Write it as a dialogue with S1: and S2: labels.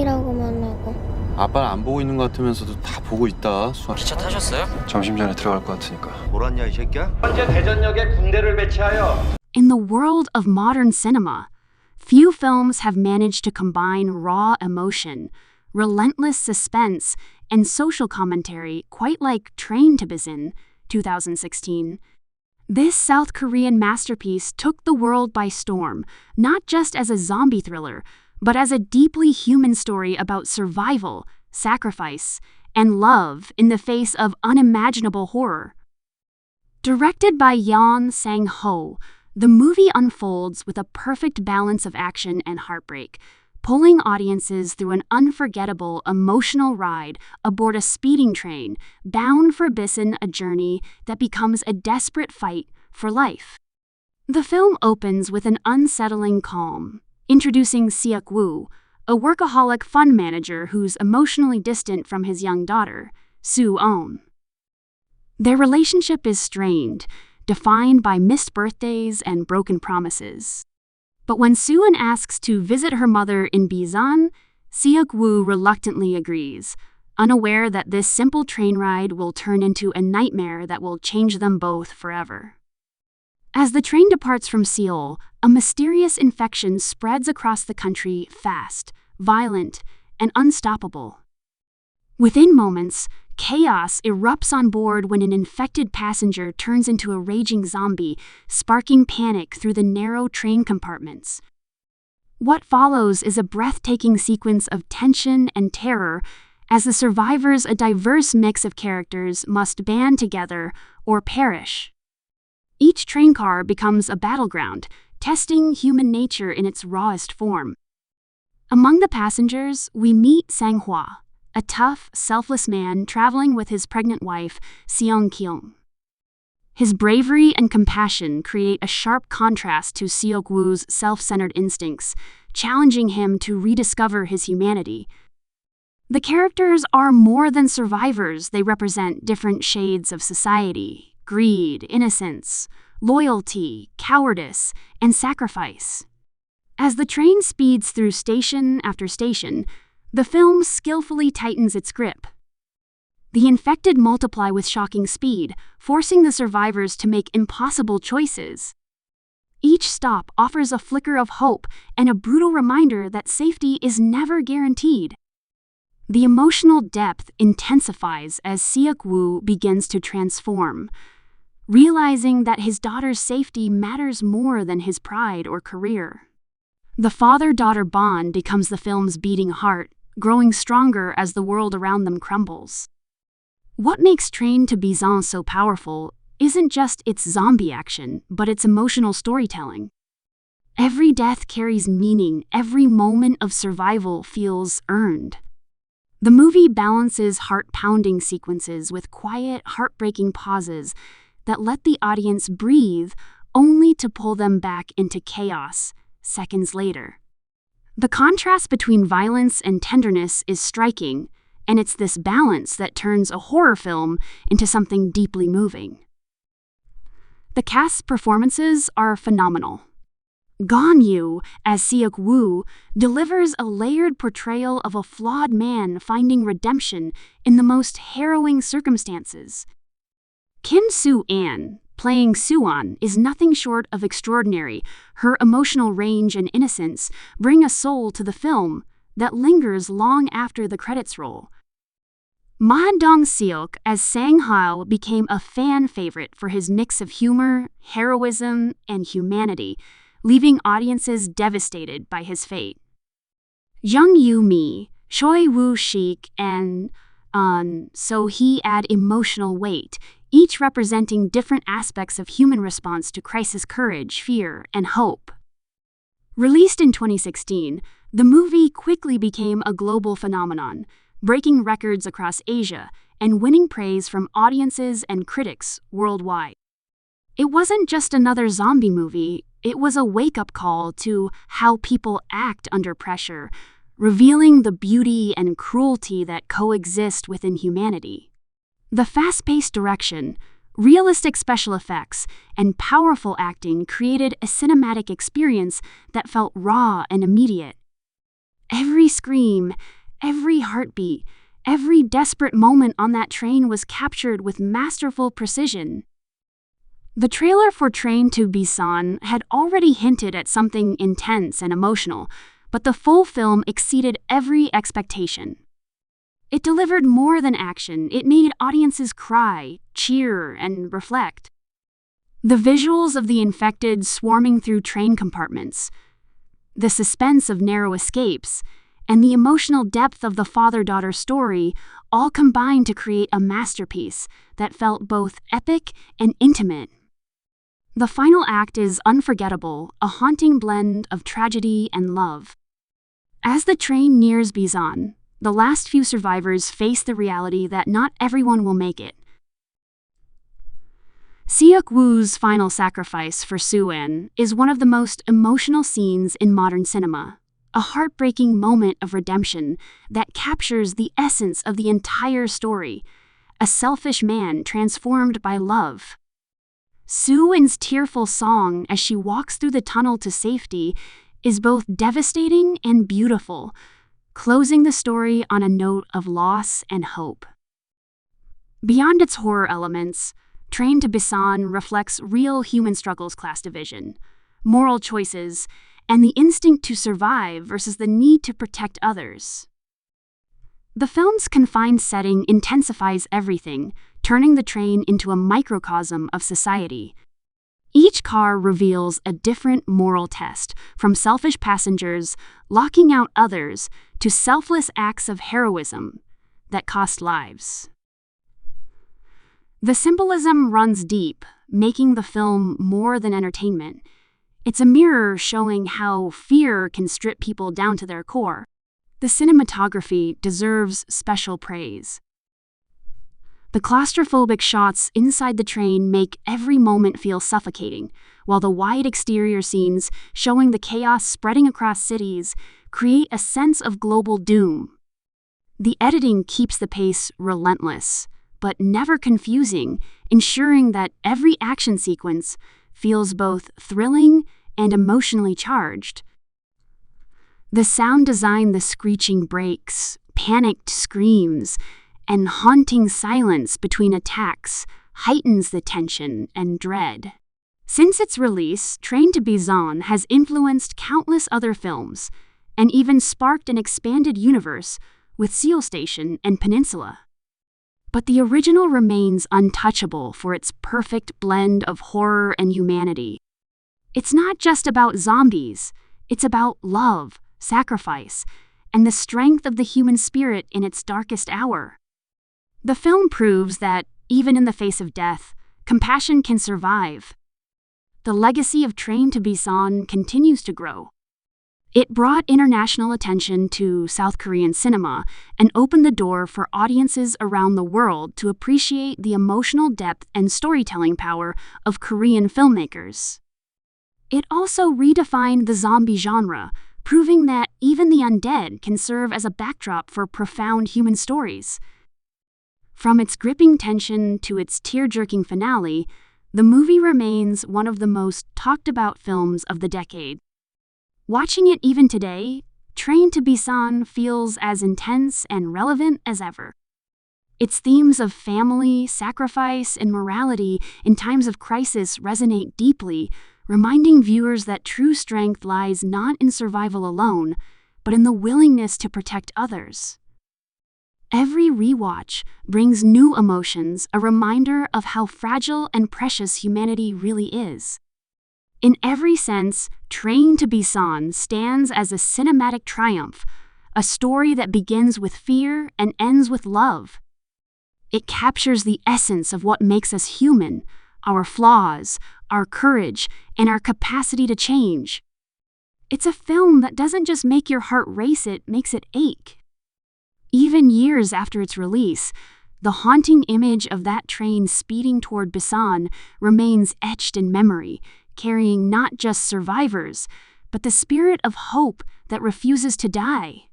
S1: 게임이라고만 하고.
S2: 아빠는 안 보고 있는 것 같으면서도 다 보고 있다.
S3: 기차 타셨어요?
S2: 점심 전에 들어갈 것 같으니까.
S4: 뭐랐냐 이 새끼야?
S5: 현재 대전역에 군대를 배치하여
S6: In the world of modern cinema, few films have managed to combine raw emotion, relentless suspense, and social commentary quite like Train to Busan, 2016. This South Korean masterpiece took the world by storm, not just as a zombie thriller, but as a deeply human story about survival, sacrifice, and love in the face of unimaginable horror. Directed by Yeon Sang-ho, the movie unfolds with a perfect balance of action and heartbreak, pulling audiences through an unforgettable emotional ride aboard a speeding train bound for Busan, a journey that becomes a desperate fight for life. The film opens with an unsettling calm, introducing Seok-woo, a workaholic fund manager who's emotionally distant from his young daughter, Soo-eun. Their relationship is strained, defined by missed birthdays and broken promises. But when Soo-eun asks to visit her mother in Busan, Seok-woo reluctantly agrees, unaware that this simple train ride will turn into a nightmare that will change them both forever. As the train departs from Seoul, a mysterious infection spreads across the country fast, violent, and unstoppable. Within moments, chaos erupts on board when an infected passenger turns into a raging zombie, sparking panic through the narrow train compartments. What follows is a breathtaking sequence of tension and terror as the survivors, a diverse mix of characters, must band together or perish. Each train car becomes a battleground, testing human nature in its rawest form. Among the passengers, we meet Sang-ho, a tough, selfless man traveling with his pregnant wife, Seong-kyung. His bravery and compassion create a sharp contrast to Seok-woo's self-centered instincts, challenging him to rediscover his humanity. The characters are more than survivors. They represent different shades of society: greed, innocence, loyalty, cowardice, and sacrifice. As the train speeds through station after station, the film skillfully tightens its grip. The infected multiply with shocking speed, forcing the survivors to make impossible choices. Each stop offers a flicker of hope and a brutal reminder that safety is never guaranteed. The emotional depth intensifies as Seok-woo begins to transform, realizing that his daughter's safety matters more than his pride or career. The father-daughter bond becomes the film's beating heart, growing stronger as the world around them crumbles. What makes Train to Busan so powerful isn't just its zombie action, but its emotional storytelling. Every death carries meaning, every moment of survival feels earned. The movie balances heart-pounding sequences with quiet, heartbreaking pauses that let the audience breathe, only to pull them back into chaos seconds later. The contrast between violence and tenderness is striking, and it's this balance that turns a horror film into something deeply moving. The cast's performances are phenomenal. Gong Yoo, as Seok-woo, delivers a layered portrayal of a flawed man finding redemption in the most harrowing circumstances. Kim Soo-an, playing Soo-eun, is nothing short of extraordinary. Her emotional range and innocence bring a soul to the film that lingers long after the credits roll. Ma Dong-seok as Sang-ho became a fan favorite for his mix of humor, heroism, and humanity, leaving audiences devastated by his fate. Jung Yoo-mi, Choi Woo-shik, and So-hee add emotional weight, each representing different aspects of human response to crisis: courage, fear, and hope. Released in 2016, the movie quickly became a global phenomenon, breaking records across Asia and winning praise from audiences and critics worldwide. It wasn't just another zombie movie, it was a wake-up call to how people act under pressure, revealing the beauty and cruelty that coexist within humanity. The fast-paced direction, realistic special effects, and powerful acting created a cinematic experience that felt raw and immediate. Every scream, every heartbeat, every desperate moment on that train was captured with masterful precision. The trailer for Train to Busan had already hinted at something intense and emotional, but the full film exceeded every expectation. It delivered more than action. It made audiences cry, cheer, and reflect. The visuals of the infected swarming through train compartments, the suspense of narrow escapes, and the emotional depth of the father-daughter story all combined to create a masterpiece that felt both epic and intimate. The final act is unforgettable, a haunting blend of tragedy and love. As the train nears Busan, the last few survivors face the reality that not everyone will make it. Seok-woo's final sacrifice for Soo-in is one of the most emotional scenes in modern cinema, a heartbreaking moment of redemption that captures the essence of the entire story, a selfish man transformed by love. Soo-in's tearful song as she walks through the tunnel to safety is both devastating and beautiful, closing the story on a note of loss and hope. Beyond its horror elements, Train to Busan reflects real human struggles: class division, moral choices, and the instinct to survive versus the need to protect others. The film's confined setting intensifies everything, turning the train into a microcosm of society. Each car reveals a different moral test, from selfish passengers locking out others to selfless acts of heroism that cost lives. The symbolism runs deep, making the film more than entertainment. It's a mirror showing how fear can strip people down to their core. The cinematography deserves special praise. The claustrophobic shots inside the train make every moment feel suffocating, while the wide exterior scenes showing the chaos spreading across cities create a sense of global doom. The editing keeps the pace relentless, but never confusing, ensuring that every action sequence feels both thrilling and emotionally charged. The sound design, the screeching brakes, panicked screams, and haunting silence between attacks heightens the tension and dread. Since its release, Train to Busan has influenced countless other films and even sparked an expanded universe with Seoul Station and Peninsula. But the original remains untouchable for its perfect blend of horror and humanity. It's not just about zombies, it's about love, sacrifice, and the strength of the human spirit in its darkest hour. The film proves that, even in the face of death, compassion can survive. The legacy of Train to Busan continues to grow. It brought international attention to South Korean cinema and opened the door for audiences around the world to appreciate the emotional depth and storytelling power of Korean filmmakers. It also redefined the zombie genre, proving that even the undead can serve as a backdrop for profound human stories. From its gripping tension to its tear-jerking finale, the movie remains one of the most talked-about films of the decade. Watching it even today, Train to Busan feels as intense and relevant as ever. Its themes of family, sacrifice, and morality in times of crisis resonate deeply, reminding viewers that true strength lies not in survival alone, but in the willingness to protect others. Every rewatch brings new emotions, a reminder of how fragile and precious humanity really is. In every sense, Train to Busan stands as a cinematic triumph, a story that begins with fear and ends with love. It captures the essence of what makes us human, our flaws, our courage, and our capacity to change. It's a film that doesn't just make your heart race, it makes it ache. Even years after its release, the haunting image of that train speeding toward Busan remains etched in memory, carrying not just survivors, but the spirit of hope that refuses to die.